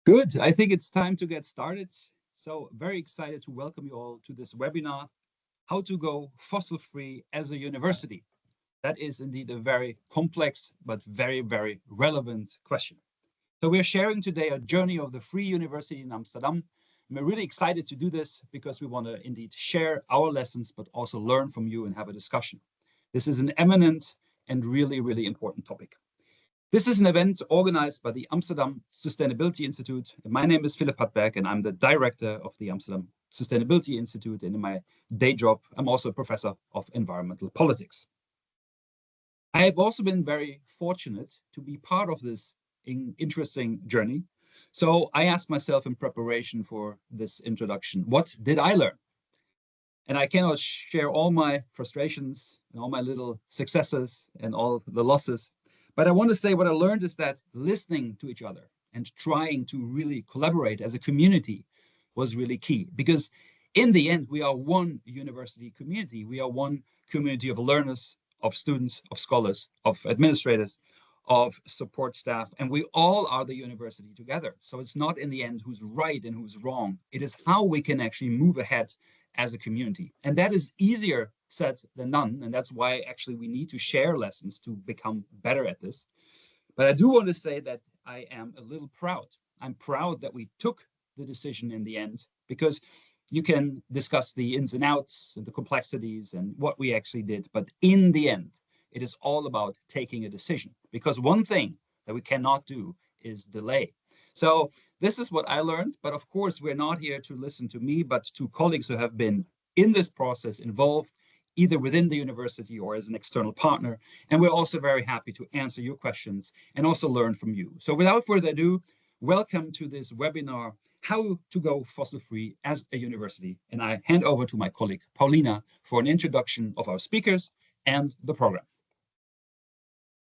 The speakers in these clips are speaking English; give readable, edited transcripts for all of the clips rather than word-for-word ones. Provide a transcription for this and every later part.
Good. I think it's time to get started. So very excited to welcome you all to this webinar, How to Go Fossil-Free as a University. That is indeed a very complex, but very, very relevant question. So we're sharing today a journey of the Vrije University in Amsterdam. And we're really excited to do this because we want to indeed share our lessons, but also learn from you and have a discussion. This is an eminent and really, really important topic. This is an event organized by the Amsterdam Sustainability Institute. And my name is Philipp Pattberg, and I'm the director of the Amsterdam Sustainability Institute. And in my day job, I'm also a professor of environmental politics. I have also been very fortunate to be part of this interesting journey. So I asked myself in preparation for this introduction, what did I learn? And I cannot share all my frustrations and all my little successes and all the losses. But I want to say what I learned is that listening to each other and trying to really collaborate as a community was really key. Because in the end, we are one university community. We are one community of learners, of students, of scholars, of administrators, of support staff. And we all are the university together. So it's not in the end who's right and who's wrong. It is how we can actually move ahead as a community. And that is easier said than done. And that's why actually we need to share lessons to become better at this. But I do want to say that I am a little proud. I'm proud that we took the decision in the end, because you can discuss the ins and outs and the complexities and what we actually did. But in the end, it is all about taking a decision, because one thing that we cannot do is delay. So this is what I learned. But of course, we're not here to listen to me, but to colleagues who have been in this process involved, either within the university or as an external partner. And we're also very happy to answer your questions and also learn from you. So without further ado, welcome to this webinar, How to Go Fossil-Free as a University. And I hand over to my colleague, Paulina, for an introduction of our speakers and the program.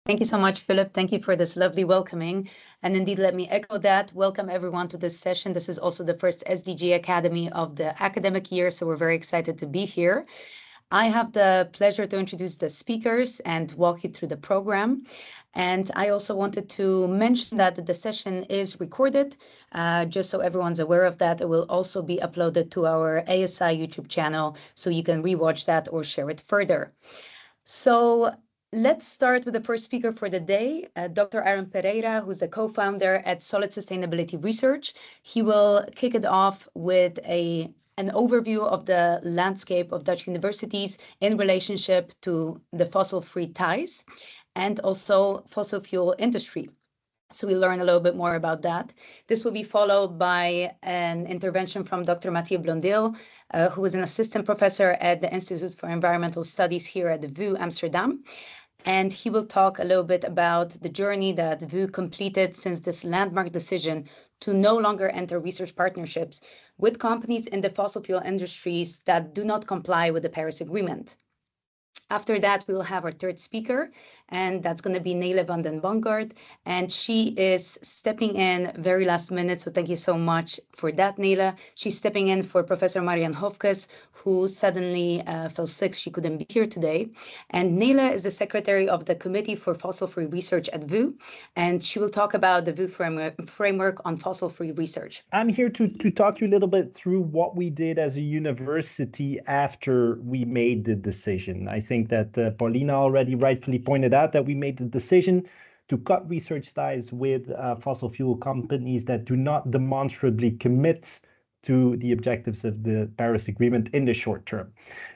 Thank you so much, Philip. Thank you for this lovely welcoming. And indeed, let me echo that. Welcome everyone to this session. This is also the first SDG Academy of the academic year, so we're very excited to be here. I have the pleasure to introduce the speakers and walk you through the program. And I also wanted to mention that the session is recorded, just so everyone's aware of that. It will also be uploaded to our ASI YouTube channel, so you can rewatch that or share it further. So let's start with the first speaker for the day, Dr. Aaron Pereira, who's a co-founder at Solid Sustainability Research. He will kick it off with an overview of the landscape of Dutch universities in relationship to the fossil-free ties and also fossil fuel industry. So we learn a little bit more about that. This will be followed by an intervention from Dr. Mathieu Blondeel, who is an assistant professor at the Institute for Environmental Studies here at the VU Amsterdam. And he will talk a little bit about the journey that VU completed since this landmark decision to no longer enter research partnerships with companies in the fossil fuel industries that do not comply with the Paris Agreement. After that, we will have our third speaker, and that's going to be Neele van den Bongardt. And she is stepping in very last minute, so thank you so much for that, Neele. She's stepping in for Professor Marianne Hofkes, who suddenly fell sick. She couldn't be here today. And Neele is the secretary of the Committee for Fossil-Free Research at VU, and she will talk about the VU framework on fossil-free research. I'm here to talk to you a little bit through what we did as a university after we made the decision. I think that Paulina already rightfully pointed out that we made the decision to cut research ties with fossil fuel companies that do not demonstrably commit to the objectives of the Paris Agreement in the short term.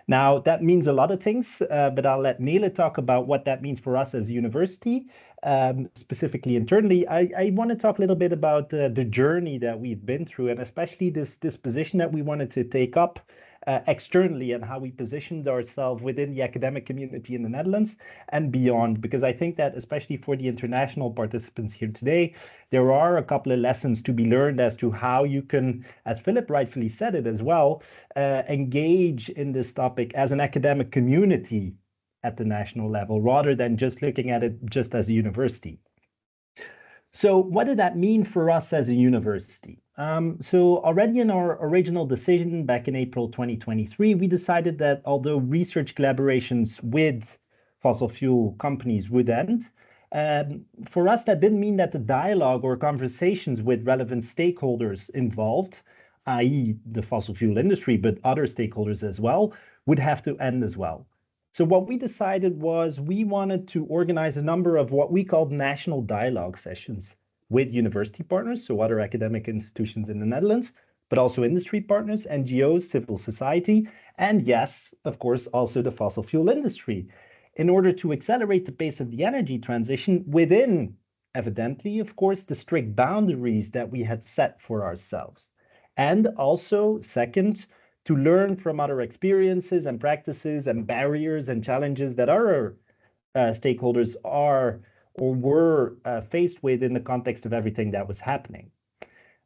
Now, that means a lot of things, but I'll let Neele talk about what that means for us as a university. Specifically internally, I want to talk a little bit about the journey that we've been through, and especially this position that we wanted to take up externally, and how we positioned ourselves within the academic community in the Netherlands and beyond. Because I think that especially for the international participants here today, there are a couple of lessons to be learned as to how you can, as Philip rightfully said it as well, engage in this topic as an academic community at the national level, rather than just looking at it just as a university. So what did that mean for us as a university? So already in our original decision back in April 2023, we decided that although research collaborations with fossil fuel companies would end, For us, that didn't mean that the dialogue or conversations with relevant stakeholders involved, i.e. the fossil fuel industry, but other stakeholders as well, would have to end as well. So what we decided was we wanted to organize a number of what we called national dialogue sessions with university partners, so other academic institutions in the Netherlands, but also industry partners, NGOs, civil society, and yes, of course, also the fossil fuel industry, in order to accelerate the pace of the energy transition within, evidently, of course, the strict boundaries that we had set for ourselves. And also, second, to learn from other experiences and practices and barriers and challenges that other stakeholders are or were faced with in the context of everything that was happening.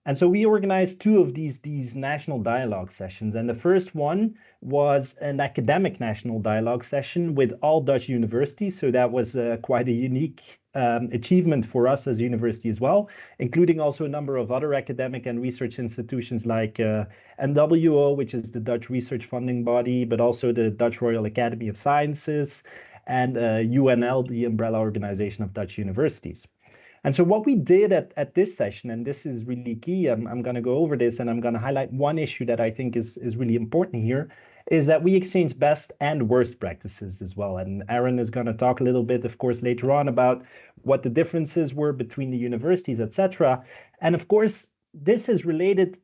And so we organized two of these national dialogue sessions. And the first one was an academic national dialogue session with all Dutch universities. So that was quite a unique achievement for us as a university as well, including also a number of other academic and research institutions like NWO, which is the Dutch research funding body, but also the Dutch Royal Academy of Sciences, and UNL, the umbrella organization of Dutch universities. And so what we did at this session, and this is really key, I'm going to go over this and I'm going to highlight one issue that I think is really important here, is that we exchange best and worst practices as well. And Aaron is going to talk a little bit, of course, later on about what the differences were between the universities, etc. And of course, this is related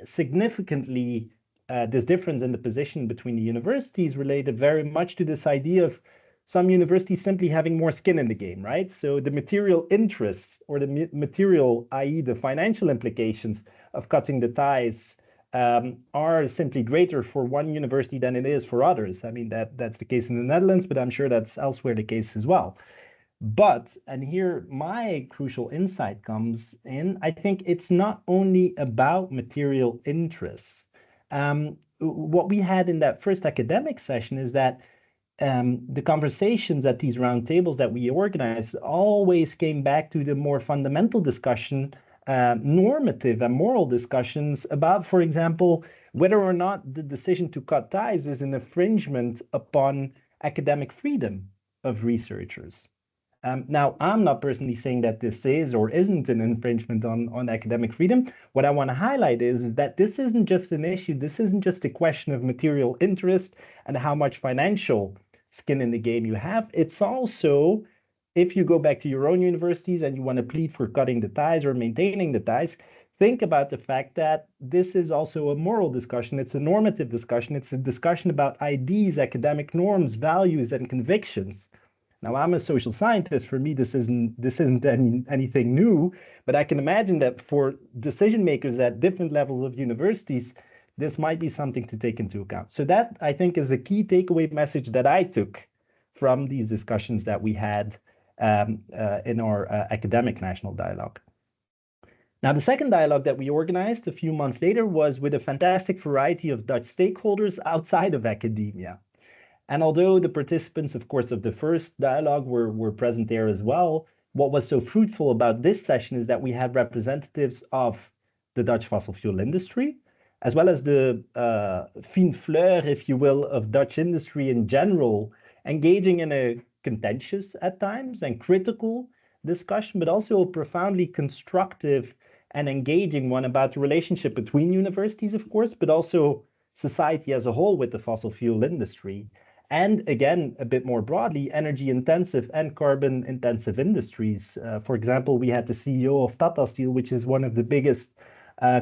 significantly, this difference in the position between the universities related very much to this idea of some universities simply having more skin in the game, right? So the material interests or the material, i.e. the financial implications of cutting the ties are simply greater for one university than it is for others. I mean, that's the case in the Netherlands, but I'm sure that's elsewhere the case as well. But, and here my crucial insight comes in, I think it's not only about material interests. What we had in that first academic session is that the conversations at these roundtables that we organized always came back to the more fundamental discussion, normative and moral discussions about, for example, whether or not the decision to cut ties is an infringement upon academic freedom of researchers. Now, I'm not personally saying that this is or isn't an infringement on academic freedom. What I want to highlight is that this isn't just an issue. This isn't just a question of material interest and how much financial skin in the game you have. It's also, if you go back to your own universities and you want to plead for cutting the ties or maintaining the ties, think about the fact that this is also a moral discussion. It's a normative discussion. It's a discussion about ideas, academic norms, values, and convictions. Now, I'm a social scientist. For me, this isn't anything new, but I can imagine that for decision makers at different levels of universities, this might be something to take into account. So that, I think, is a key takeaway message that I took from these discussions that we had in our academic national dialogue. Now, the second dialogue that we organized a few months later was with a fantastic variety of Dutch stakeholders outside of academia. And although the participants, of course, of the first dialogue were present there as well, what was so fruitful about this session is that we had representatives of the Dutch fossil fuel industry, as well as the fine fleur, if you will, of Dutch industry in general, engaging in a contentious at times and critical discussion, but also a profoundly constructive and engaging one about the relationship between universities, of course, but also society as a whole with the fossil fuel industry. And again, a bit more broadly, energy intensive and carbon intensive industries. For example, we had the CEO of Tata Steel, which is one of the biggest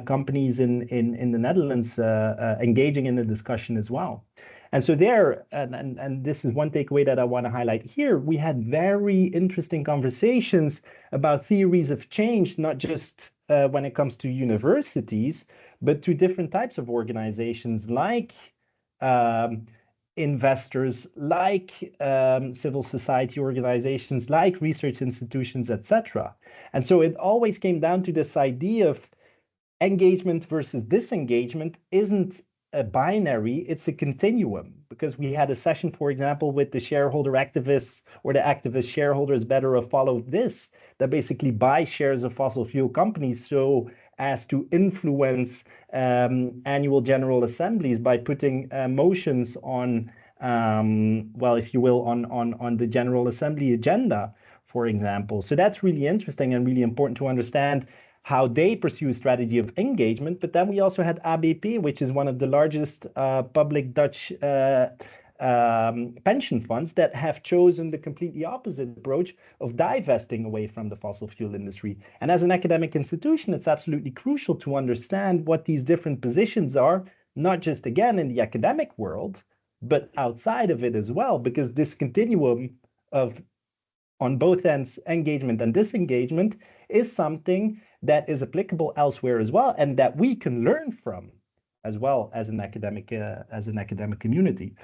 companies in the Netherlands, engaging in the discussion as well. And so there, and this is one takeaway that I want to highlight here, we had very interesting conversations about theories of change, not just when it comes to universities, but to different types of organizations like investors, like civil society organizations, like research institutions, etc. And so it always came down to this idea of engagement versus disengagement isn't a binary, it's a continuum, because we had a session, for example, with the shareholder activists or the activist shareholders better off follow this, that basically buy shares of fossil fuel companies so as to influence annual general assemblies by putting motions on, well, if you will, on the General Assembly agenda for example. So that's really interesting and really important to understand how they pursue a strategy of engagement. But then we also had ABP, which is one of the largest public Dutch pension funds that have chosen the completely opposite approach of divesting away from the fossil fuel industry. And as an academic institution, it's absolutely crucial to understand what these different positions are, not just, again, in the academic world, but outside of it as well, because this continuum of, on both ends, engagement and disengagement is something that is applicable elsewhere as well, and that we can learn from as well as an academic community.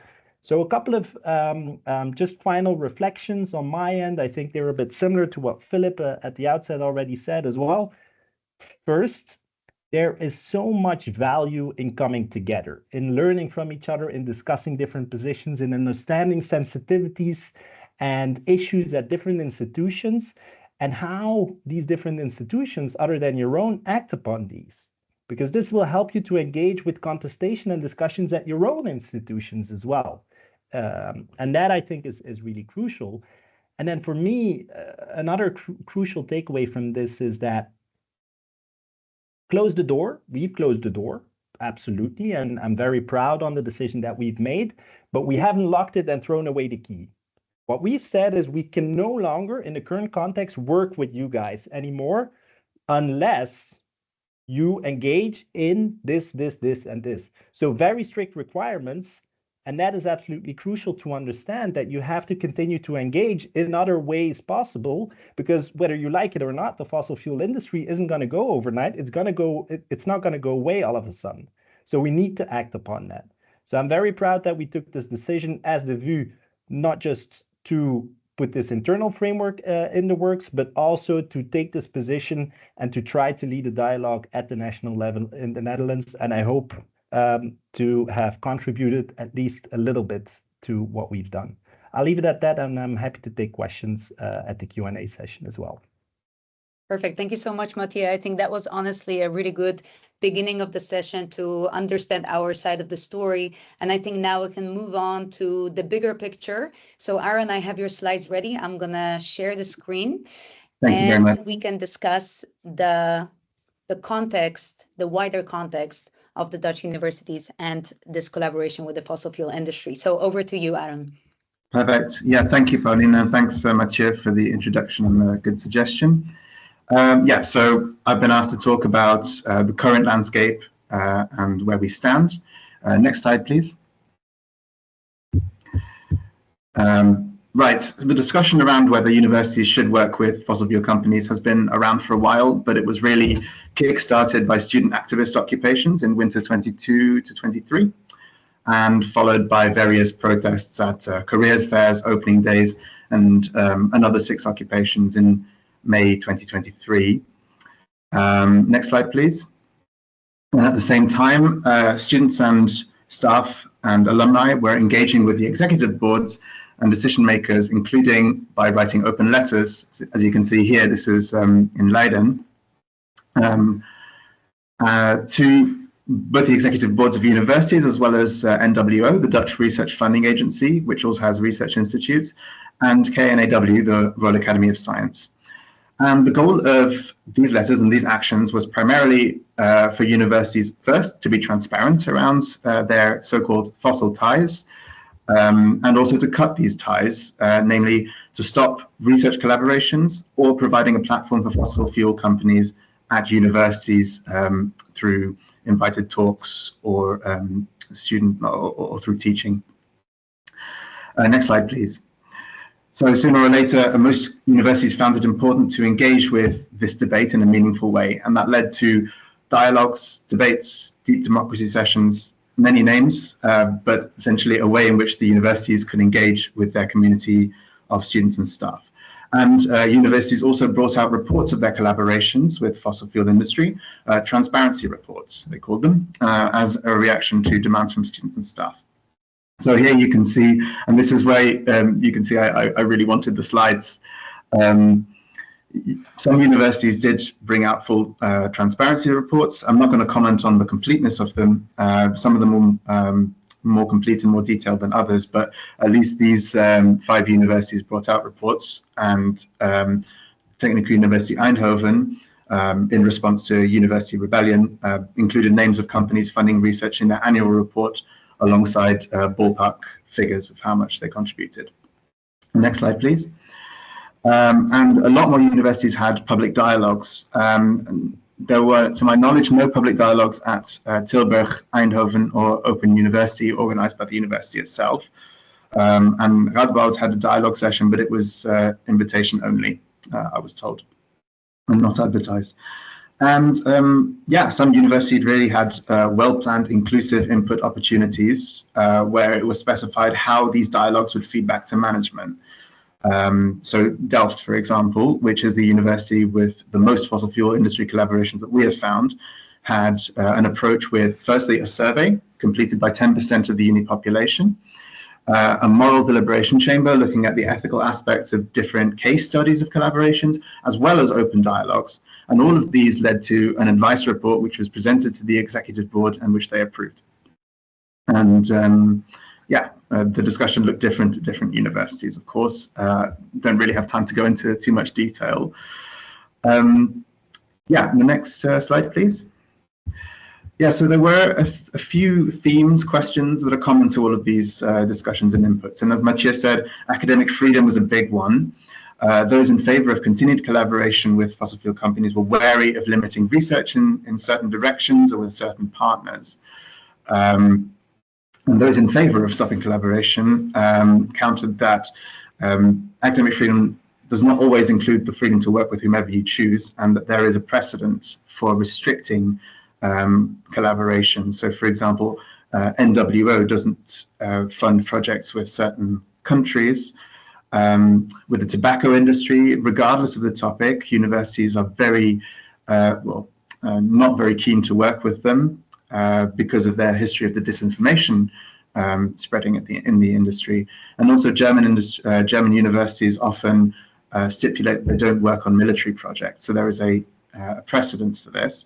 So a couple of just final reflections on my end. I think they're a bit similar to what Philipp at the outset already said as well. First, there is so much value in coming together, in learning from each other, in discussing different positions, in understanding sensitivities and issues at different institutions, and how these different institutions, other than your own, act upon these. Because this will help you to engage with contestation and discussions at your own institutions as well. And that, I think, is really crucial. And then for me, another crucial takeaway from this is that close the door. We've closed the door, absolutely. And I'm very proud on the decision that we've made, but we haven't locked it and thrown away the key. What we've said is we can no longer, in the current context, work with you guys anymore unless you engage in this, and this. So very strict requirements. And that is absolutely crucial to understand, that you have to continue to engage in other ways possible, because whether you like it or not, the fossil fuel industry isn't going to go overnight. It's not going to go away all of a sudden. So we need to act upon that. So I'm very proud that we took this decision as the VU, not just to put this internal framework in the works, but also to take this position and to try to lead a dialogue at the national level in the Netherlands. And I hope to have contributed at least a little bit to what we've done. I'll leave it at that, and I'm happy to take questions at the Q&A session as well. Perfect. Thank you so much, Mathieu. I think that was honestly a really good beginning of the session to understand our side of the story. And I think now we can move on to the bigger picture. So Aaron, I have your slides ready. I'm going to share the screen. Thank you very much. We can discuss the context, the wider context of the Dutch universities and this collaboration with the fossil fuel industry. So over to you, Aaron. Perfect. Yeah, thank you, Paulina, and thanks so much for the introduction and the good suggestion. Yeah, so I've been asked to talk about the current landscape and where we stand. Next slide, please. Right, so the discussion around whether universities should work with fossil fuel companies has been around for a while, but it was really kick-started by student activist occupations in winter 22 to 23, and followed by various protests at career fairs, opening days, and another 6 occupations in May 2023. Next slide, please. And at the same time, students and staff and alumni were engaging with the executive boards and decision makers, including by writing open letters. As you can see here, this is in Leiden, to both the executive boards of universities as well as NWO, the Dutch Research Funding Agency, which also has research institutes, and KNAW, the Royal Academy of Science. And the goal of these letters and these actions was primarily for universities first to be transparent around their so-called fossil ties, and also to cut these ties, namely to stop research collaborations or providing a platform for fossil fuel companies at universities through invited talks or student or through teaching. Next slide, please. So sooner or later, most universities found it important to engage with this debate in a meaningful way, and that led to dialogues, debates, deep democracy sessions, many names, but essentially a way in which the universities could engage with their community of students and staff. And universities also brought out reports of their collaborations with fossil fuel industry, transparency reports, they called them, as a reaction to demands from students and staff. So here you can see, and this is where you can see I really wanted the slides. Some universities did bring out full transparency reports. I'm not going to comment on the completeness of them. Some of them more complete and more detailed than others, but at least these 5 universities brought out reports, and Technical University Eindhoven, in response to University Rebellion, included names of companies funding research in their annual report alongside ballpark figures of how much they contributed. Next slide, please. And a lot more universities had public dialogues. There were, to my knowledge, no public dialogues at Tilburg, Eindhoven, or Open University organized by the university itself. And Radboud had a dialogue session, but it was invitation only, I was told, and not advertised. And yeah, some universities really had well-planned inclusive input opportunities where it was specified how these dialogues would feed back to management. So Delft, for example, which is the university with the most fossil fuel industry collaborations that we have found, had an approach with, firstly, a survey completed by 10% of the uni population, a moral deliberation chamber looking at the ethical aspects of different case studies of collaborations, as well as open dialogues. And all of these led to an advice report which was presented to the executive board and which they approved. And yeah, the discussion looked different at different universities, of course. Don't really have time to go into too much detail. Yeah, the next slide, please. Yeah, so there were a few themes, questions that are common to all of these discussions and inputs. And as Mathieu said, academic freedom was a big one. Those in favor of continued collaboration with fossil fuel companies were wary of limiting research in certain directions or with certain partners. And those in favor of stopping collaboration countered that academic freedom does not always include the freedom to work with whomever you choose, and that there is a precedent for restricting collaboration. So, for example, NWO doesn't fund projects with certain countries. With the tobacco industry, regardless of the topic, universities are very, not very keen to work with them because of their history of the disinformation spreading in the industry. And also German universities often stipulate that they don't work on military projects. So there is a precedence for this.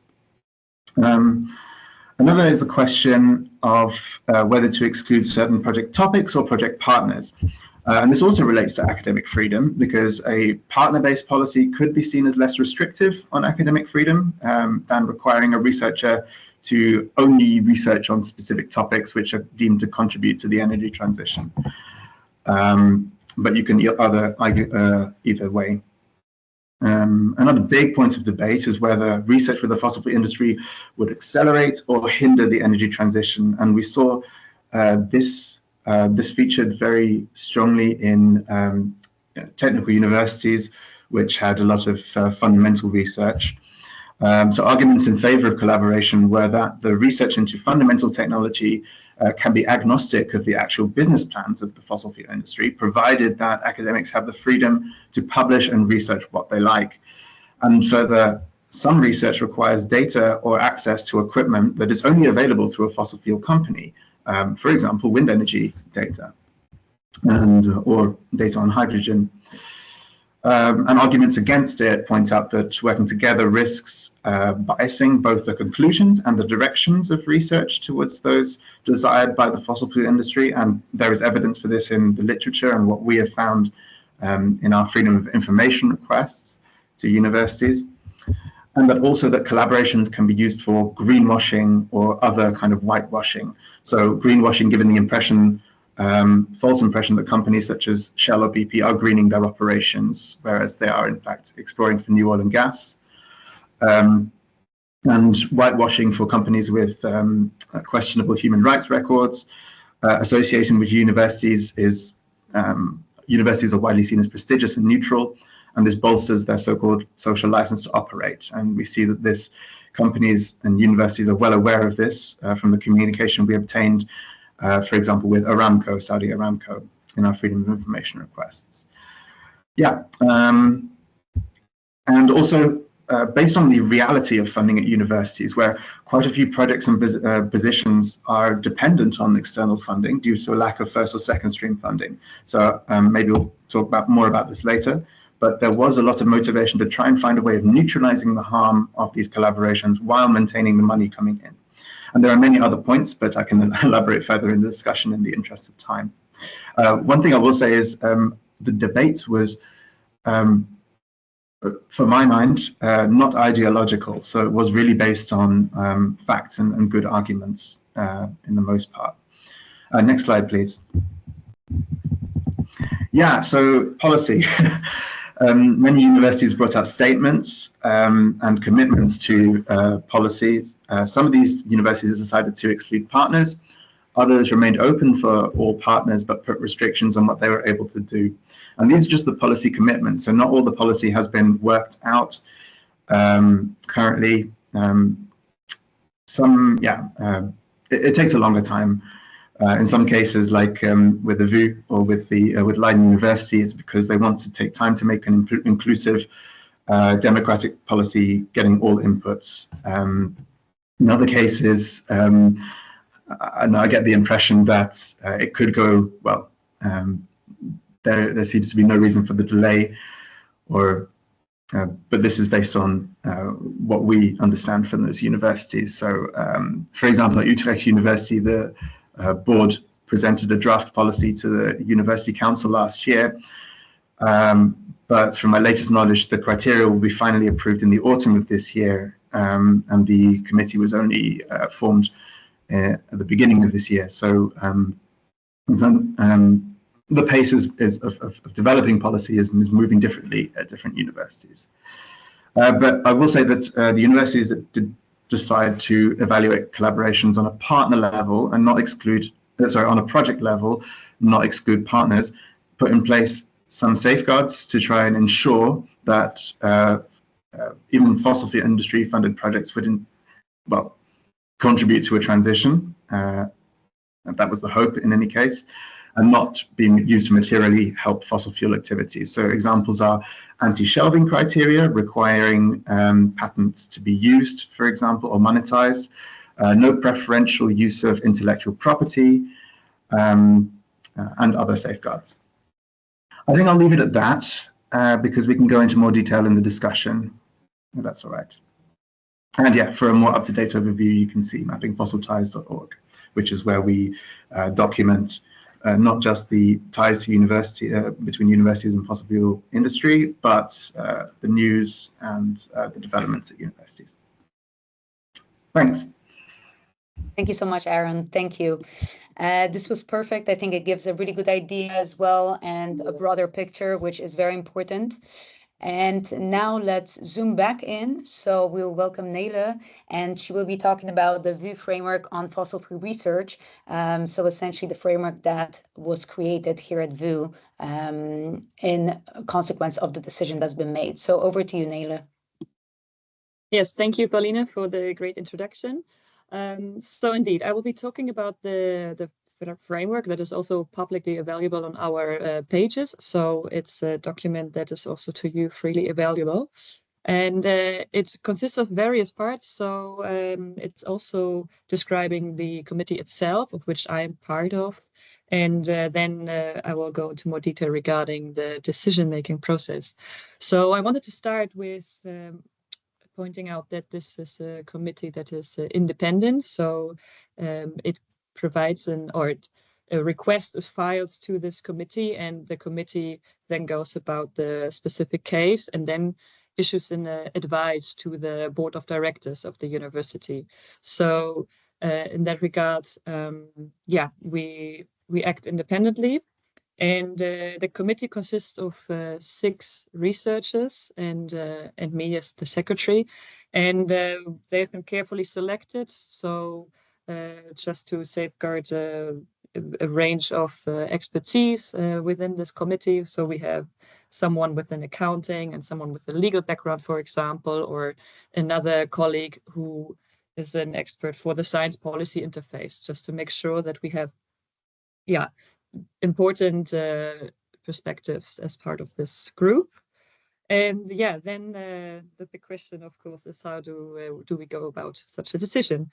Another is the question of whether to exclude certain project topics or project partners. And this also relates to academic freedom, because a partner-based policy could be seen as less restrictive on academic freedom than requiring a researcher to only research on specific topics which are deemed to contribute to the energy transition. But you can argue either way. Another big point of debate is whether research with the fossil fuel industry would accelerate or hinder the energy transition. And we saw this featured very strongly in technical universities, which had a lot of fundamental research. So arguments in favor of collaboration were that the research into fundamental technology can be agnostic of the actual business plans of the fossil fuel industry, provided that academics have the freedom to publish and research what they like. And further, some research requires data or access to equipment that is only available through a fossil fuel company. For example, wind energy data or data on hydrogen. And arguments against it point out that working together risks biasing both the conclusions and the directions of research towards those desired by the fossil fuel industry. And there is evidence for this in the literature and what we have found in our freedom of information requests to universities. And that also that collaborations can be used for greenwashing or other kind of whitewashing. So greenwashing given the impression, false impression that companies such as Shell or BP are greening their operations, whereas they are in fact exploring for new oil and gas. And whitewashing for companies with questionable human rights records. Association with universities is, universities are widely seen as prestigious and neutral, and this bolsters their so-called social license to operate. And we see that this companies and universities are well aware of this from the communication we obtained, for example, with Aramco, Saudi Aramco, in our freedom of information requests. Yeah, and also based on the reality of funding at universities, where quite a few projects and positions are dependent on external funding due to a lack of first or second stream funding. So maybe we'll talk more about this later. But there was a lot of motivation to try and find a way of neutralizing the harm of these collaborations while maintaining the money coming in. And there are many other points, but I can elaborate further in the discussion in the interest of time. One thing I will say is the debate was, for my mind, not ideological. So it was really based on facts and good arguments in the most part. Next slide, please. Yeah, so policy. Many universities brought out statements and commitments to policies. Some of these universities decided to exclude partners. Others remained open for all partners, but put restrictions on what they were able to do. And these are just the policy commitments. So not all the policy has been worked out currently. It takes a longer time. In some cases, like with the VU or with Leiden University, it's because they want to take time to make an inclusive, democratic policy, getting all inputs. In other cases, and I get the impression that it could go well. There seems to be no reason for the delay, but this is based on what we understand from those universities. So, for example, at Utrecht University, the board presented a draft policy to the University Council last year, but from my latest knowledge, the criteria will be finally approved in the autumn of this year, and the committee was only formed at the beginning of this year. So the pace of developing policy is moving differently at different universities. But I will say that the universities that did decide to evaluate collaborations on a partner level and not exclude, on a project level, not exclude partners, put in place some safeguards to try and ensure that even fossil fuel industry funded projects wouldn't, well, contribute to a transition. And that was the hope in any case, and not being used to materially help fossil fuel activities. So examples are anti-shelving criteria requiring patents to be used, for example, or monetized, no preferential use of intellectual property, and other safeguards. I think I'll leave it at that because we can go into more detail in the discussion, if that's all right. And yeah, for a more up-to-date overview, you can see mappingfossilties.org, which is where we document not just the ties to university between universities and fossil fuel industry, but the news and the developments at universities. Thanks. Thank you so much, Aaron. Thank you. This was perfect. I think it gives a really good idea as well and a broader picture, which is very important. And now let's zoom back in. So we'll welcome Neele, and she will be talking about the VU framework on fossil-free research. So essentially the framework that was created here at VU in consequence of the decision that's been made. So over to you, Neele. Yes, thank you, Paulina, for the great introduction. So indeed, I will be talking about the framework that is also publicly available on our pages. So it's a document that is also to you freely available. And it consists of various parts. So it's also describing the committee itself, of which I am part of. And then I will go into more detail regarding the decision-making process. So I wanted to start with pointing out that this is a committee that is independent. So it provides a request is filed to this committee, and the committee then goes about the specific case and then issues an advice to the board of directors of the university. So in that regard, we act independently. And the committee consists of 6 researchers and me as the secretary. And they've been carefully selected. So just to safeguard a range of expertise within this committee. So we have someone with an accounting and someone with a legal background, for example, or another colleague who is an expert for the science policy interface, just to make sure that we have, important perspectives as part of this group. And then the big question, of course, is how do we go about such a decision?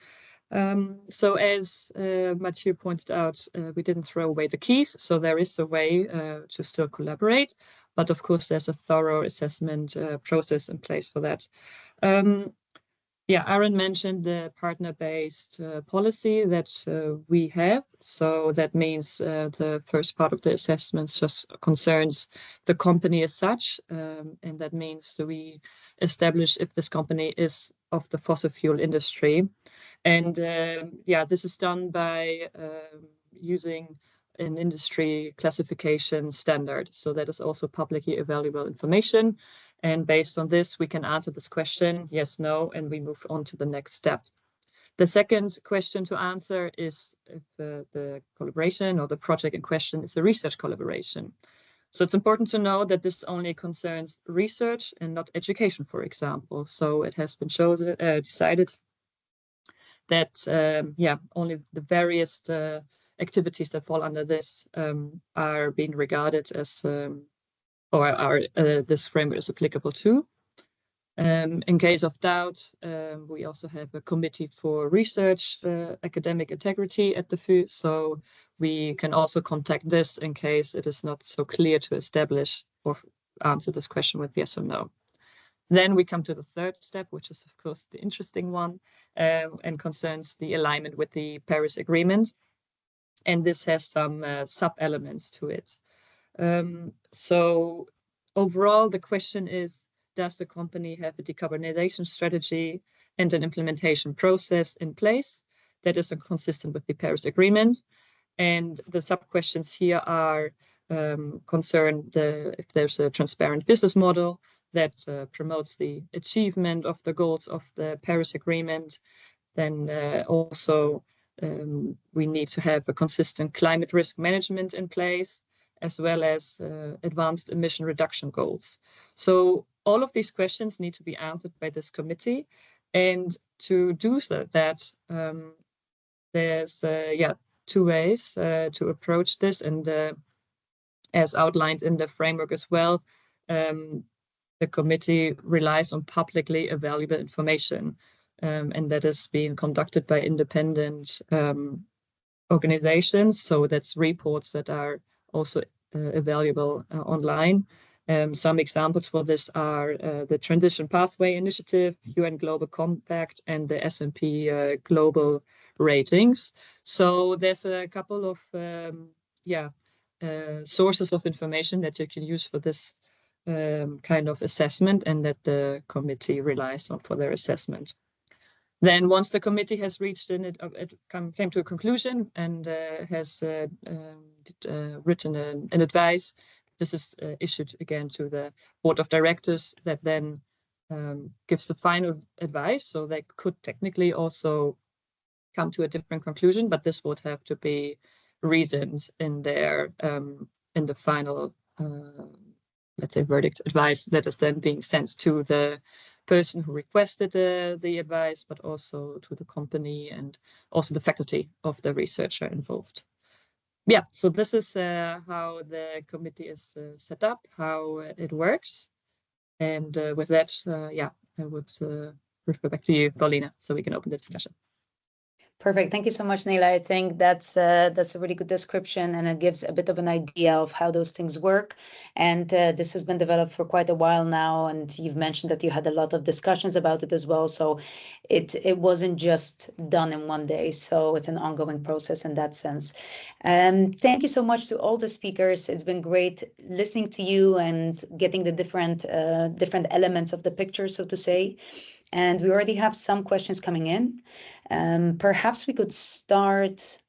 So as Mathieu pointed out, we didn't throw away the keys. So there is a way to still collaborate. But of course, there's a thorough assessment process in place for that. Yeah, Aaron mentioned the partner-based policy that we have. So that means the first part of the assessments just concerns the company as such. And that means that we establish if this company is of the fossil fuel industry. And yeah, this is done by using an industry classification standard. So that is also publicly available information. And based on this, we can answer this question, yes, no, and we move on to the next step. The second question to answer is if the collaboration or the project in question is a research collaboration. So it's important to know that this only concerns research and not education, for example. So it has been decided that, yeah, only the various activities that fall under this are being regarded as or this framework is applicable to. In case of doubt, we also have a committee for research, academic integrity at the VU, so we can also contact this in case it is not so clear to establish or answer this question with yes or no. Then we come to the third step, which is of course the interesting one, and concerns the alignment with the Paris Agreement. And this has some sub-elements to it. So overall, the question is, does the company have a decarbonization strategy and an implementation process in place that is consistent with the Paris Agreement? And the sub-questions here are concern if there's a transparent business model that promotes the achievement of the goals of the Paris Agreement. Then also we need to have a consistent climate risk management in place, as well as advanced emission reduction goals. So all of these questions need to be answered by this committee. And to do that, there's two ways to approach this. And as outlined in the framework as well, the committee relies on publicly available information. And that is being conducted by independent organizations. So that's reports that are also available online. Some examples for this are the Transition Pathway Initiative, UN Global Compact, and the S&P Global Ratings. So there's a couple of sources of information that you can use for this kind of assessment and that the committee relies on for their assessment. Then once the committee has reached came to a conclusion and has written an advice, this is issued again to the board of directors that then gives the final advice. So they could technically also come to a different conclusion, but this would have to be reasoned in their in the final let's say verdict advice that is then being sent to the person who requested the advice, but also to the company and also the faculty of the researcher involved. Yeah, so this is how the committee is set up, how it works. And with that, I would refer back to you, Paulina, so we can open the discussion. Perfect. Thank you so much, Neele. I think that's a really good description, and it gives a bit of an idea of how those things work. And this has been developed for quite a while now, and you've mentioned that you had a lot of discussions about it as well. So it wasn't just done in one day. So it's an ongoing process in that sense. Thank you so much to all the speakers. It's been great listening to you and getting the different elements of the picture, so to say. And we already have some questions coming in. Perhaps we could start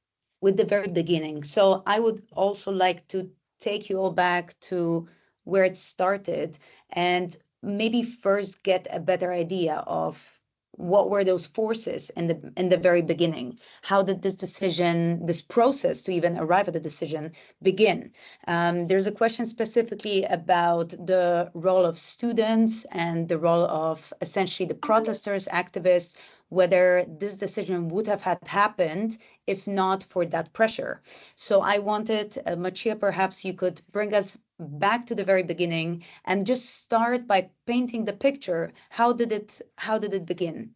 with the very beginning. So I would also like to take you all back to where it started and maybe first get a better idea of what were those forces in the very beginning? How did this process to even arrive at the decision begin? There's a question specifically about the role of students and the role of essentially the protesters, activists, whether this decision would have had happened if not for that pressure. So I wanted, Mathieu, perhaps you could bring us back to the very beginning and just start by painting the picture. How did it begin?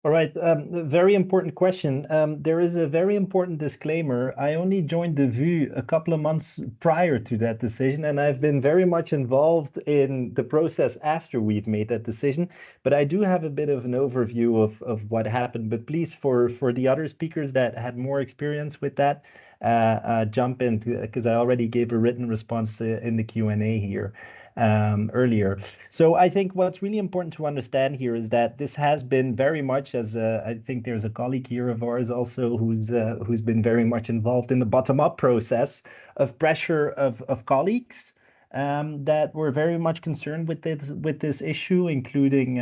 All right, very important question. There is a very important disclaimer. I only joined the VU a couple of months prior to that decision, and I've been very much involved in the process after we've made that decision. But I do have a bit of an overview of what happened. But please, for the other speakers that had more experience with that, jump in, because I already gave a written response in the Q&A here. Earlier. So I think what's really important to understand here is that this has been very much, as I think there's a colleague here of ours also who's been very much involved in the bottom-up process of pressure of colleagues that were very much concerned with this issue, including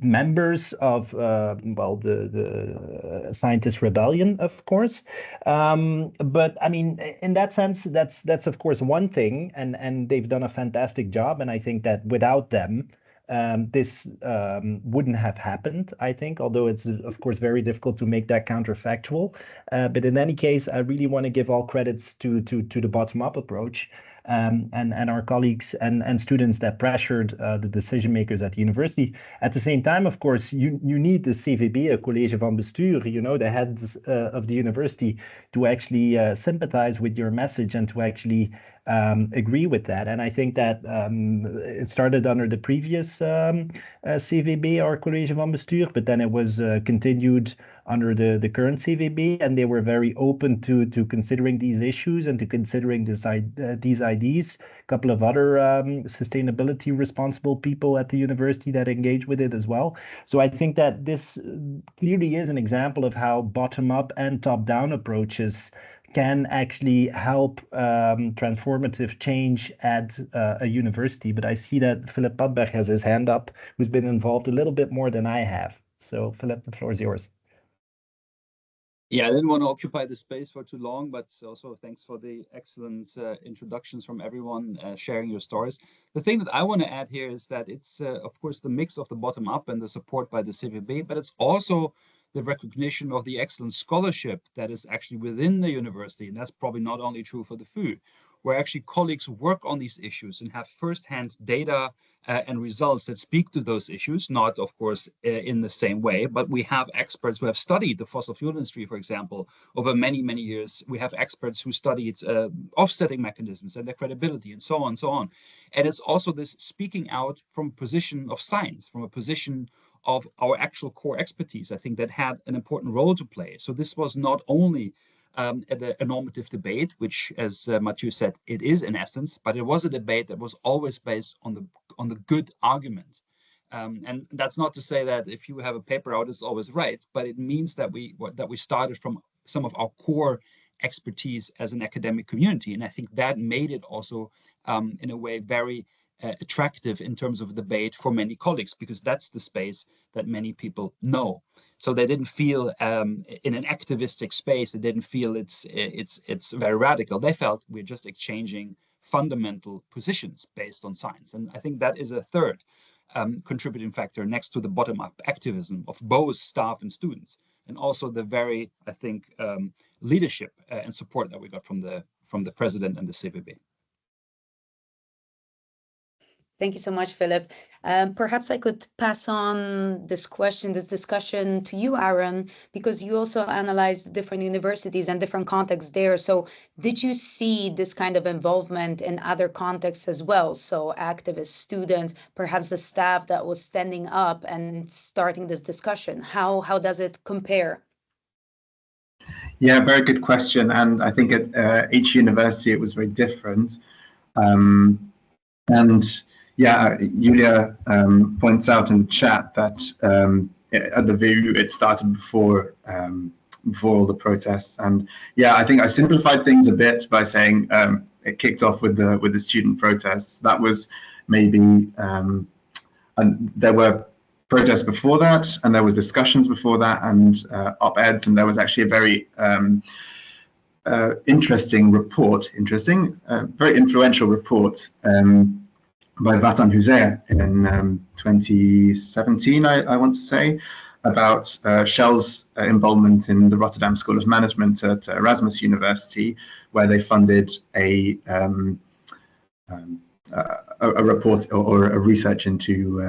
members of well, the Scientist Rebellion, of course. But I mean, in that sense, that's of course one thing, and they've done a fantastic job. And I think that without them, this wouldn't have happened, I think, although it's of course very difficult to make that counterfactual. But in any case, I really want to give all credits to the bottom-up approach. And our colleagues and students that pressured the decision makers at the university. At the same time, of course, you need the CVB, a college van bestuur, you know, the heads of the university, to actually sympathize with your message and to actually agree with that. And I think that it started under the previous CVB, or college van bestuur, but then it was continued under the current CVB, and they were very open to considering these issues and to considering these ideas. A couple of other sustainability responsible people at the university that engage with it as well. So I think that this clearly is an example of how bottom-up and top-down approaches can actually help transformative change at a university. But I see that Philipp Pattberg has his hand up, who's been involved a little bit more than I have. So Philipp, the floor is yours. Yeah, I didn't want to occupy the space for too long, but also thanks for the excellent introductions from everyone sharing your stories. The thing that I want to add here is that it's, of course, the mix of the bottom up and the support by the CVB, but it's also the recognition of the excellent scholarship that is actually within the university. And that's probably not only true for the VU, where actually colleagues work on these issues and have firsthand data and results that speak to those issues, not, of course, in the same way, but we have experts who have studied the fossil fuel industry, for example, over many, many years. We have experts who studied offsetting mechanisms and their credibility and so on and so on. And it's also this speaking out from a position of science, from a position of our actual core expertise, I think that had an important role to play. So this was not only a normative debate, which, as Mathieu said, it is in essence, but it was a debate that was always based on the good argument. And that's not to say that if you have a paper out, it's always right, but it means that we started from some of our core expertise as an academic community. And I think that made it also, in a way, very attractive in terms of debate for many colleagues, because that's the space that many people know. So they didn't feel in an activistic space, they didn't feel it's very radical. They felt we're just exchanging fundamental positions based on science. And I think that is a third contributing factor next to the bottom-up activism of both staff and students, and also the very, I think, leadership and support that we got from the president and the CVB. Thank you so much, Philipp. Perhaps I could pass on this discussion to you, Aaron, because you also analyzed different universities and different contexts there. So did you see this kind of involvement in other contexts as well? So activists, students, perhaps the staff that was standing up and starting this discussion. How does it compare? Yeah, very good question. And I think at each university it was very different. And yeah, Julia points out in the chat that at the VU it started before all the protests. And yeah, I think I simplified things a bit by saying it kicked off with the student protests. That was maybe, and there were protests before that, and there was discussions before that, and op-eds, and there was actually a very interesting report, very influential report by Vatan Hussein in 2017, I want to say, about Shell's involvement in the Rotterdam School of Management at Erasmus University, where they funded a a report or a research into,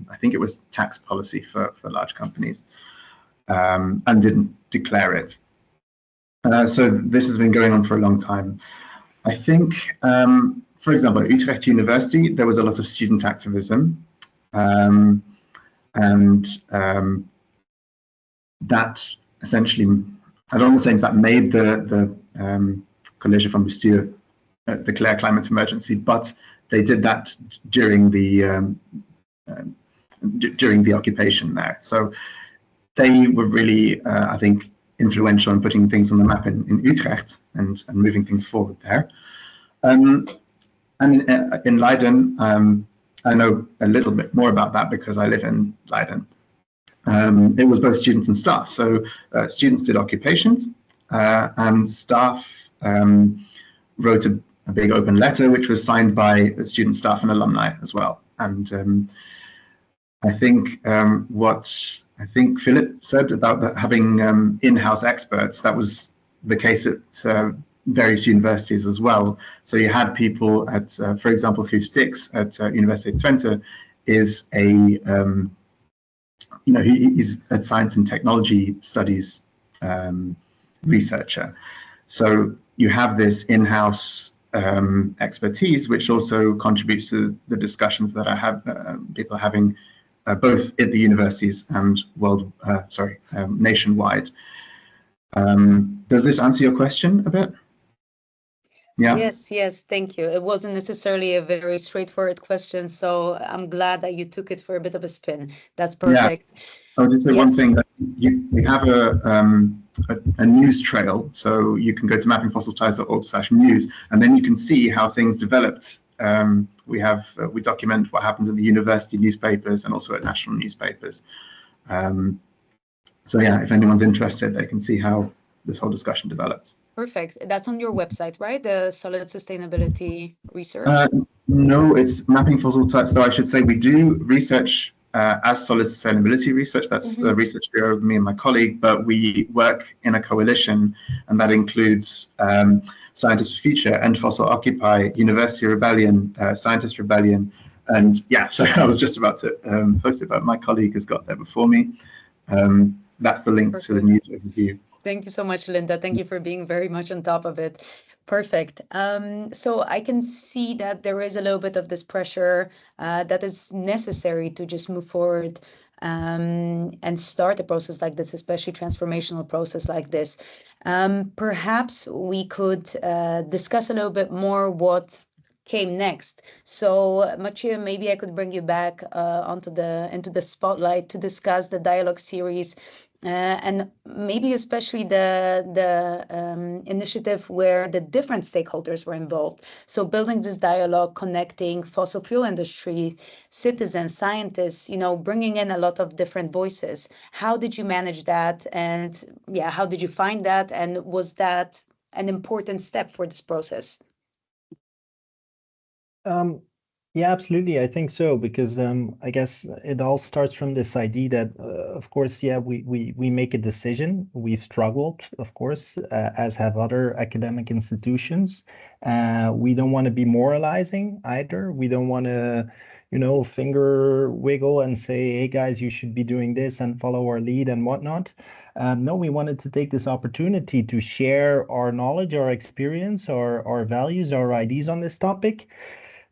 I think it was tax policy for large companies, and didn't declare it. So this has been going on for a long time. I think, for example, at Utrecht University, there was a lot of student activism, and that essentially, I don't want to say that made the College van Bestuur declare climate emergency, but they did that during the occupation there. So they were really, I think, influential in putting things on the map in Utrecht and moving things forward there. And in Leiden, I know a little bit more about that because I live in Leiden. It was both students and staff. So students did occupations, and staff wrote a big open letter, which was signed by student, staff, and alumni as well. And I think what Philipp said about having in-house experts, that was the case at various universities as well. So you had people at, for example, Guus Stix at University of Twente is a, he's a science and technology studies researcher. So you have this in-house expertise, which also contributes to the discussions that I have people having both at the universities and nationwide. Does this answer your question a bit? Yeah. Yes, thank you. It wasn't necessarily a very straightforward question, so I'm glad that you took it for a bit of a spin. That's perfect. Yeah. I would just say one thing, that we have a news trail, so you can go to mappingfossilties.org/news, and then you can see how things developed. We document what happens in the university newspapers and also at national newspapers. So yeah, if anyone's interested, they can see how this whole discussion developed. Perfect. That's on your website, right? The Solid Sustainability Research? No, it's Mapping Fossil Types. So I should say we do research as Solid Sustainability Research. That's the research bureau of me and my colleague, but we work in a coalition, and that includes Scientists for Future, End Fossil Occupy, University Rebellion, Scientist Rebellion, and yeah, so I was just about to post it, but my colleague has got there before me. That's the link to the news overview. Thank you so much, Linda. Thank you for being very much on top of it. Perfect. So I can see that there is a little bit of this pressure that is necessary to just move forward and start a process like this, especially transformational process like this. Perhaps we could discuss a little bit more what came next. So Mathieu, maybe I could bring you back into the spotlight to discuss the dialogue series, and maybe especially the initiative where the different stakeholders were involved. So building this dialogue, connecting fossil fuel industry, citizens, scientists, bringing in a lot of different voices. How did you manage that? And yeah, how did you find that? And was that an important step for this process? Yeah, absolutely. I think so, because I guess it all starts from this idea that, of course, yeah, we make a decision. We've struggled, of course, as have other academic institutions. We don't want to be moralizing either. We don't want to, finger wiggle and say, hey, guys, you should be doing this and follow our lead and whatnot. No, we wanted to take this opportunity to share our knowledge, our experience, our values, our ideas on this topic,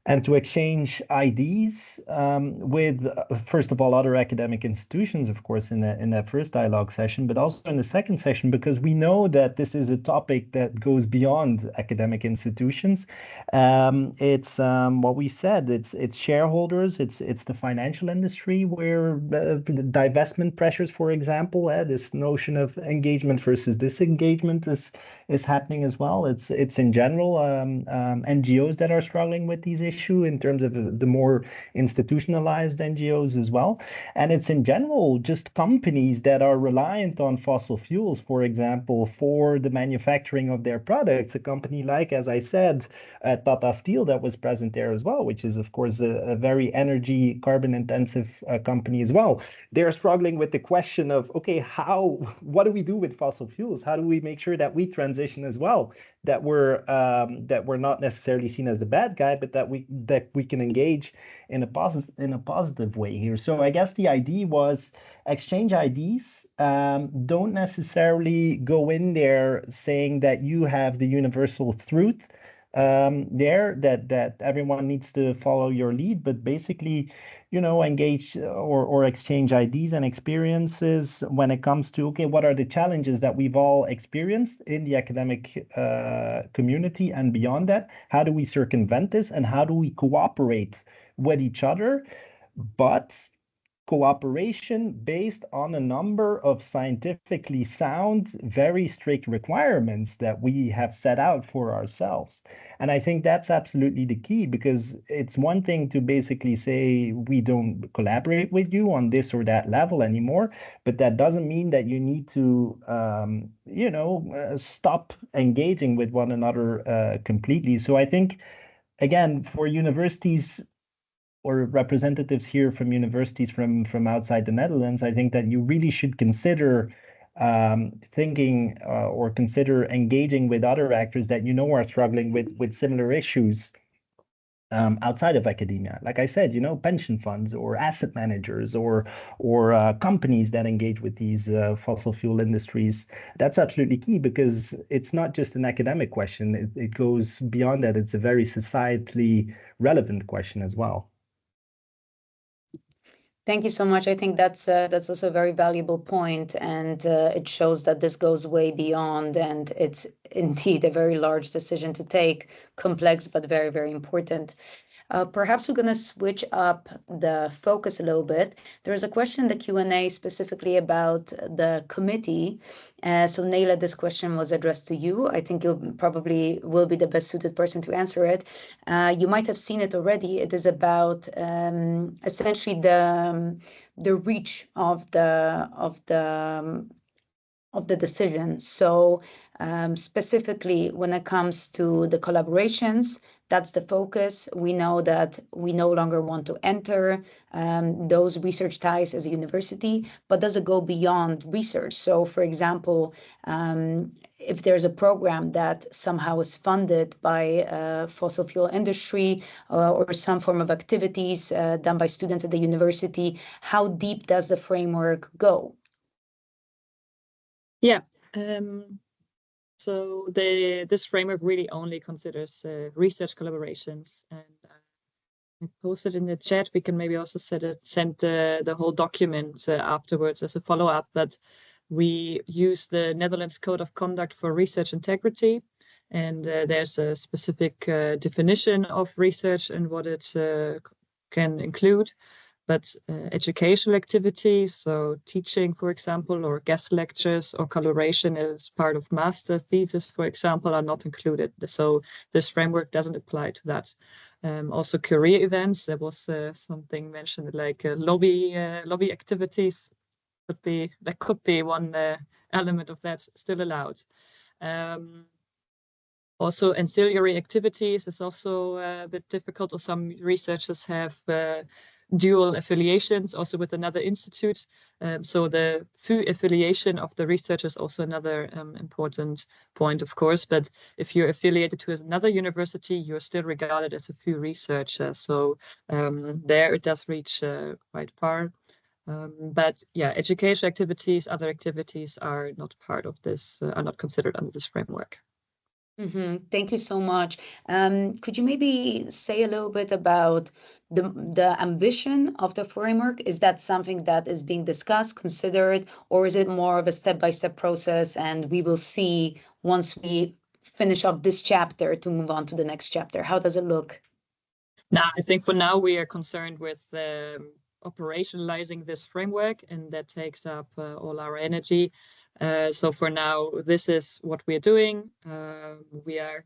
and to exchange ideas with, first of all, other academic institutions, of course, in that first dialogue session, but also in the second session, because we know that this is a topic that goes beyond academic institutions. It's what we said. It's shareholders. It's the financial industry, where the divestment pressures, for example, this notion of engagement versus disengagement is happening as well. It's in general NGOs that are struggling with these issues in terms of the more institutionalized NGOs as well. And it's in general just companies that are reliant on fossil fuels, for example, for the manufacturing of their products. A company like, as I said, Tata Steel, that was present there as well, which is, of course, a very energy carbon intensive company as well. They're struggling with the question of, okay, what do we do with fossil fuels? How do we make sure that we transition as well? that we're not necessarily seen as the bad guy, but that we can engage in a positive way here. So I guess the idea was exchange IDs. Don't necessarily go in there saying that you have the universal truth there, that everyone needs to follow your lead, but basically, engage or exchange IDs and experiences when it comes to, okay, what are the challenges that we've all experienced in the academic community and beyond that? How do we circumvent this, and how do we cooperate with each other? But cooperation based on a number of scientifically sound, very strict requirements that we have set out for ourselves. And I think that's absolutely the key, because it's one thing to basically say we don't collaborate with you on this or that level anymore, but that doesn't mean that you need to, stop engaging with one another completely. So I think, again, for universities or representatives here from universities from outside the Netherlands, I think that you really should consider thinking or consider engaging with other actors that are struggling with similar issues outside of academia. Like I said, pension funds or asset managers or companies that engage with these fossil fuel industries. That's absolutely key, because it's not just an academic question. It goes beyond that. It's a very societally relevant question as well. Thank you so much. I think that's also a very valuable point, and it shows that this goes way beyond, and it's indeed a very large decision to take, complex but very, very important. Perhaps we're going to switch up the focus a little bit. There's a question in the Q&A specifically about the committee. So Neele, this question was addressed to you. I think you probably will be the best suited person to answer it. You might have seen it already. It is about essentially the reach of the decision. So specifically when it comes to the collaborations, that's the focus. We know that we no longer want to enter those research ties as a university, but does it go beyond research? So for example, if there's a program that somehow is funded by fossil fuel industry or some form of activities done by students at the university, how deep does the framework go? Yeah. So this framework really only considers research collaborations, and I posted in the chat. We can maybe also send the whole document afterwards as a follow-up. But we use the Netherlands Code of Conduct for Research Integrity, and there's a specific definition of research and what it can include. But educational activities, so teaching, for example, or guest lectures or collaboration as part of master thesis, for example, are not included. So this framework doesn't apply to that. Also career events, there was something mentioned like lobby activities. That could be one element of that still allowed. Also ancillary activities is also a bit difficult, or some researchers have dual affiliations also with another institute. So the VU affiliation of the researcher is also another important point, of course. But if you're affiliated to another university, you're still regarded as a VU researcher. So there it does reach quite far. But yeah, education activities, other activities are not part of this, are not considered under this framework. Thank you so much. Could you maybe say a little bit about the ambition of the framework? Is that something that is being discussed, considered, or is it more of a step-by-step process and we will see once we finish up this chapter to move on to the next chapter? How does it look? Now, I think for now we are concerned with operationalizing this framework, and that takes up all our energy. So for now, this is what we're doing. We are,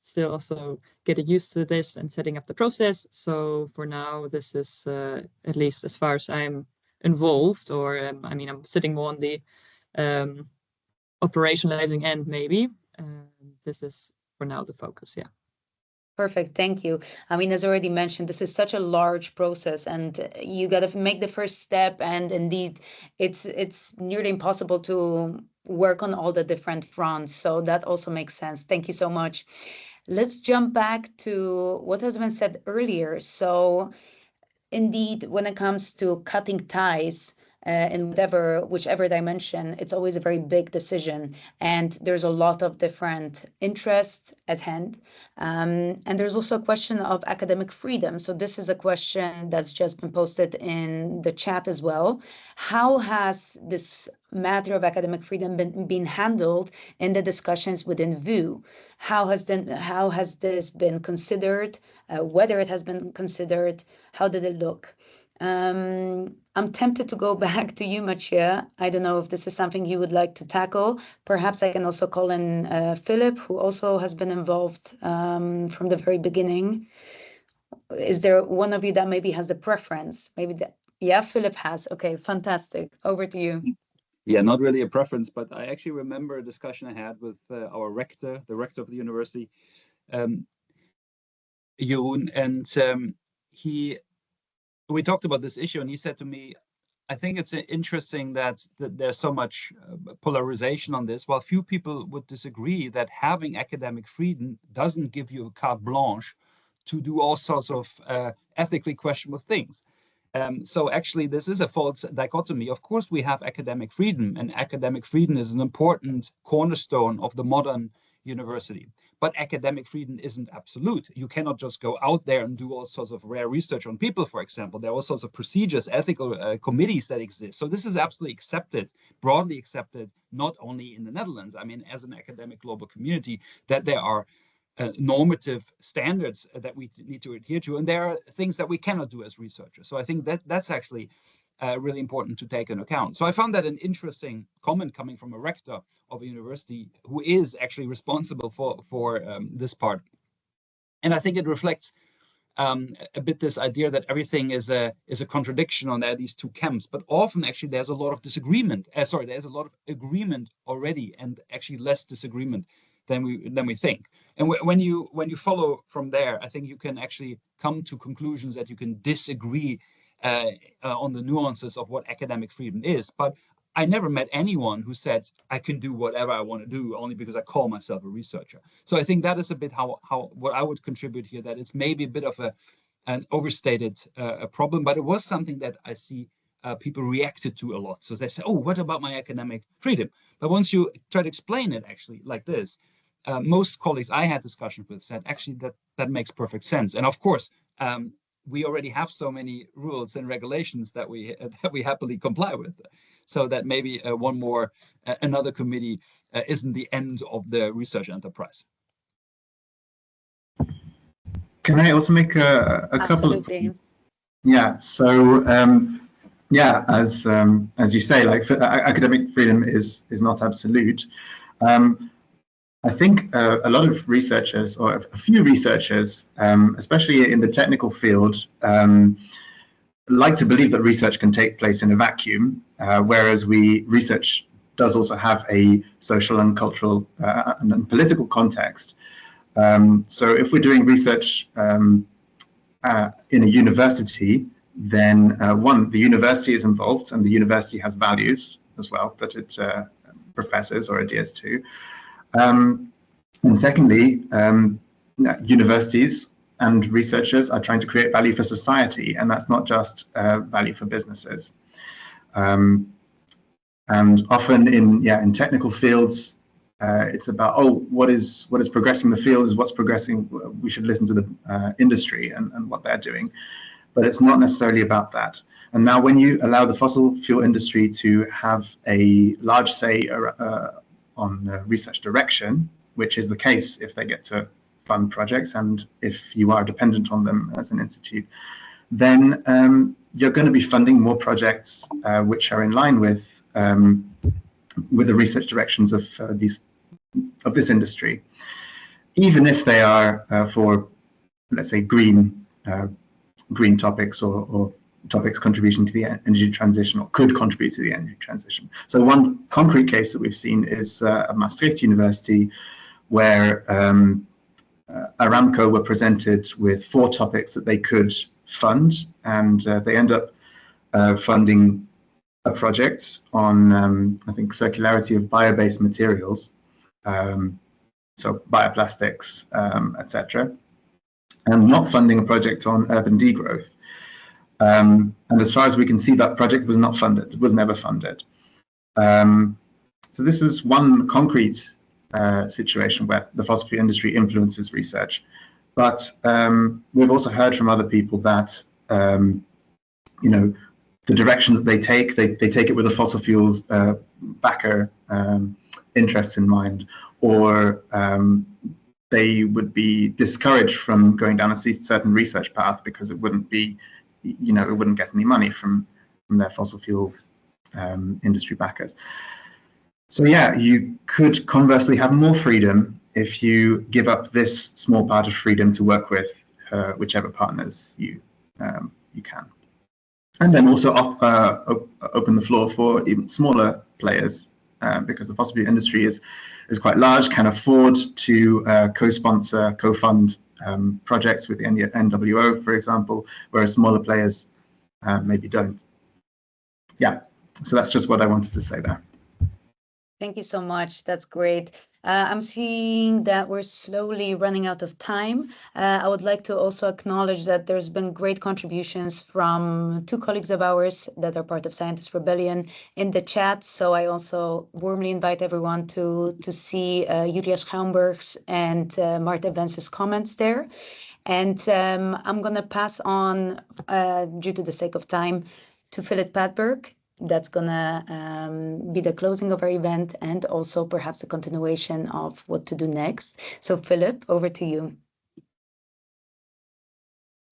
still also getting used to this and setting up the process. So for now, this is at least as far as I'm involved, or I'm sitting more on the operationalizing end, maybe. This is for now the focus, yeah. Perfect, thank you. As already mentioned, this is such a large process, and you got to make the first step, and indeed, it's nearly impossible to work on all the different fronts. So that also makes sense. Thank you so much. Let's jump back to what has been said earlier. So indeed, when it comes to cutting ties in whichever dimension, it's always a very big decision. And there's a lot of different interests at hand. And there's also a question of academic freedom. So this is a question that's just been posted in the chat as well. How has this matter of academic freedom been handled in the discussions within VU? How has this been considered? Whether it has been considered? How did it look? I'm tempted to go back to you, Mathieu. I don't know if this is something you would like to tackle. Perhaps I can also call in Philipp, who also has been involved from the very beginning. Is there one of you that maybe has a preference? Yeah, Philipp has. Okay, fantastic. Over to you. Yeah, not really a preference, but I actually remember a discussion I had with our rector, the rector of the university, Jeroen, and we talked about this issue, and he said to me, I think it's interesting that there's so much polarization on this, while few people would disagree that having academic freedom doesn't give you a carte blanche to do all sorts of ethically questionable things. So actually, this is a false dichotomy. Of course, we have academic freedom, and academic freedom is an important cornerstone of the modern university. But academic freedom isn't absolute. You cannot just go out there and do all sorts of rare research on people, for example. There are all sorts of procedures, ethical committees that exist. So this is absolutely accepted, broadly accepted, not only in the Netherlands. I mean, as an academic global community, that there are normative standards that we need to adhere to, and there are things that we cannot do as researchers. So I think that that's actually really important to take into account. So I found that an interesting comment coming from a rector of a university who is actually responsible for this part. And I think it reflects a bit this idea that everything is a contradiction on these two camps, but often actually there's a lot of disagreement. There's a lot of agreement already, and actually less disagreement than we think. And when you follow from there, I think you can actually come to conclusions that you can disagree on the nuances of what academic freedom is. But I never met anyone who said I can do whatever I want to do only because I call myself a researcher. So I think that is a bit how what I would contribute here, that it's maybe a bit of an overstated problem, but it was something that I see people reacted to a lot. So they say, oh, what about my academic freedom? But once you try to explain it actually like this, most colleagues I had discussions with said actually that makes perfect sense. And of course, we already have so many rules and regulations that we happily comply with, so that maybe another committee isn't the end of the research enterprise. Can I also make a couple of? Yeah. So yeah, as you say, like academic freedom is not absolute. I think a lot of researchers, or a few researchers, especially in the technical field, like to believe that research can take place in a vacuum, whereas research does also have a social and cultural and political context. So if we're doing research in a university, then the university is involved, and the university has values as well that it professes or adheres to. And secondly, universities and researchers are trying to create value for society, and that's not just value for businesses. And often in technical fields, it's about, oh, what is progressing the field is what's progressing. We should listen to the industry and what they're doing, but it's not necessarily about that. And now, when you allow the fossil fuel industry to have a large say on research direction, which is the case if they get to fund projects and if you are dependent on them as an institute, then you're going to be funding more projects which are in line with the research directions of this industry, even if they are for, let's say, green topics or topics contributing to the energy transition, or could contribute to the energy transition. So one concrete case that we've seen is at Maastricht University, where Aramco were presented with 4 topics that they could fund, and they end up funding a project on, I think, circularity of bio-based materials, so bioplastics, etc., and not funding a project on urban degrowth. And as far as we can see, that project was not funded, was never funded. So this is one concrete situation where the fossil fuel industry influences research. But we've also heard from other people that, you know, the direction that they take it with a fossil fuels backer interests in mind, or they would be discouraged from going down a certain research path because it wouldn't be, you know, it wouldn't get any money from their fossil fuel industry backers. So yeah, you could conversely have more freedom if you give up this small part of freedom to work with whichever partners you can, and then also open the floor for even smaller players, because the fossil fuel industry is quite large, can afford to co-sponsor, co-fund projects with the NWO, for example, whereas smaller players maybe don't. Yeah, so that's just what I wanted to say there. Thank you so much. That's great. I'm seeing that we're slowly running out of time. I would like to also acknowledge that there's been great contributions from two colleagues of ours that are part of Scientist Rebellion in the chat. So I also warmly invite everyone to see Julia Schaumburg's and Marta Vence's comments there. And I'm going to pass on, due to the sake of time, to Philipp Pattberg. That's gonna be the closing of our event and also perhaps a continuation of what to do next. So Philipp, over to you.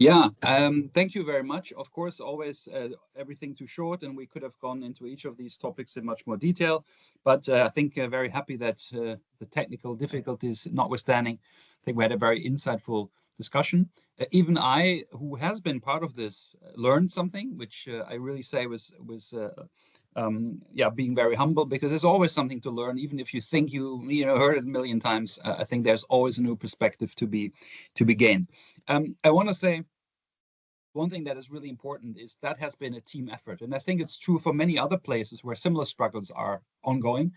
Yeah, thank you very much. Of course, always everything too short, and we could have gone into each of these topics in much more detail. But I think very happy that the technical difficulties notwithstanding, I think we had a very insightful discussion. Even I, who has been part of this, learned something, which I really say was being very humble, because there's always something to learn, even if you think you heard it a million times. I think there's always a new perspective to be gained. I want to say one thing that is really important is that has been a team effort, and I think it's true for many other places where similar struggles are ongoing.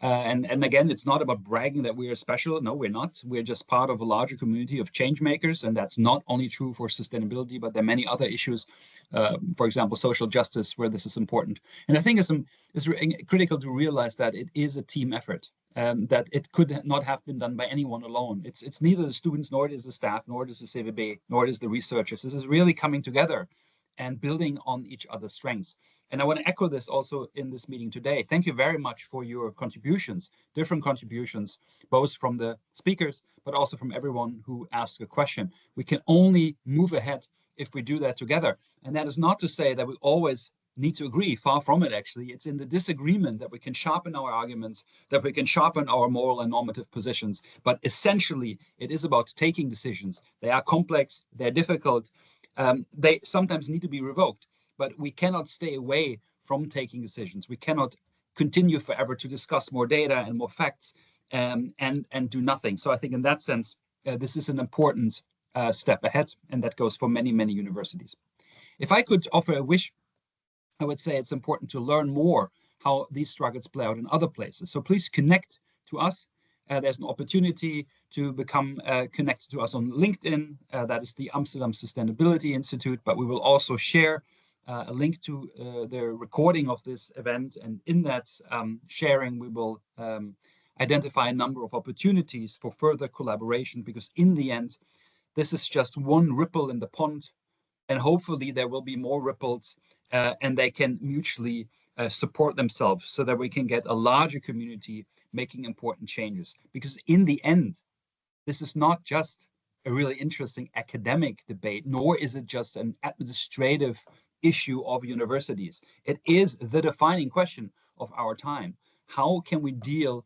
And again, it's not about bragging that we are special. No, we're not. We're just part of a larger community of change makers. And that's not only true for sustainability, but there are many other issues, for example, social justice, where this is important. And I think it's critical to realize that it is a team effort, that it could not have been done by anyone alone. It's neither the students, nor it is the staff, nor it is the CVB, nor it is the researchers. This is really coming together and building on each other's strengths. And I want to echo this also in this meeting today. Thank you very much for your contributions, different contributions, both from the speakers, but also from everyone who asked a question. We can only move ahead if we do that together. And that is not to say that we always need to agree, far from it actually. It's in the disagreement that we can sharpen our arguments, that we can sharpen our moral and normative positions. But essentially, it is about taking decisions. They are complex, they're difficult, they sometimes need to be revoked. But we cannot stay away from taking decisions. We cannot continue forever to discuss more data and more facts and do nothing. So I think in that sense, this is an important step ahead, and that goes for many, many universities. If I could offer a wish, I would say it's important to learn more how these struggles play out in other places. So please connect to us. There's an opportunity to become connected to us on LinkedIn. That is the Amsterdam Sustainability Institute, but we will also share a link to the recording of this event, and in that sharing we will identify a number of opportunities for further collaboration, because in the end this is just one ripple in the pond, and hopefully there will be more ripples and they can mutually support themselves so that we can get a larger community making important changes. Because in the end, this is not just a really interesting academic debate, nor is it just an administrative issue of universities. It is the defining question of our time. How can we deal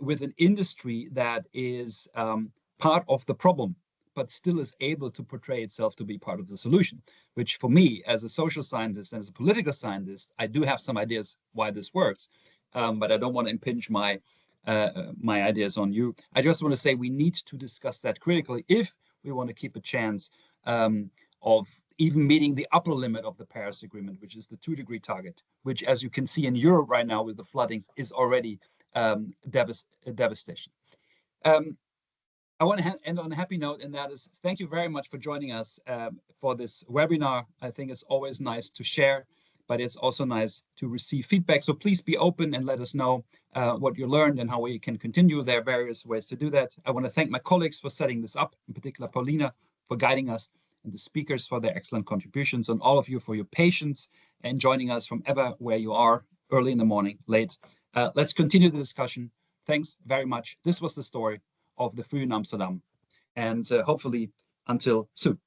with an industry that is part of the problem, but still is able to portray itself to be part of the solution? Which for me, as a social scientist and as a political scientist, I do have some ideas why this works, but I don't want to impinge my ideas on you. I just want to say we need to discuss that critically if we want to keep a chance of even meeting the upper limit of the Paris Agreement, which is the 2-degree target, which, as you can see in Europe right now with the flooding, is already devastation. I want to end on a happy note, and that is thank you very much for joining us for this webinar. I think it's always nice to share, but it's also nice to receive feedback. So please be open and let us know what you learned and how we can continue. There are various ways to do that. I want to thank my colleagues for setting this up, in particular Paulina for guiding us, and the speakers for their excellent contributions, and all of you for your patience and joining us from ever where you are, early in the morning, late. Let's continue the discussion. Thanks very much. This was the story of the VU Amsterdam, and hopefully until soon.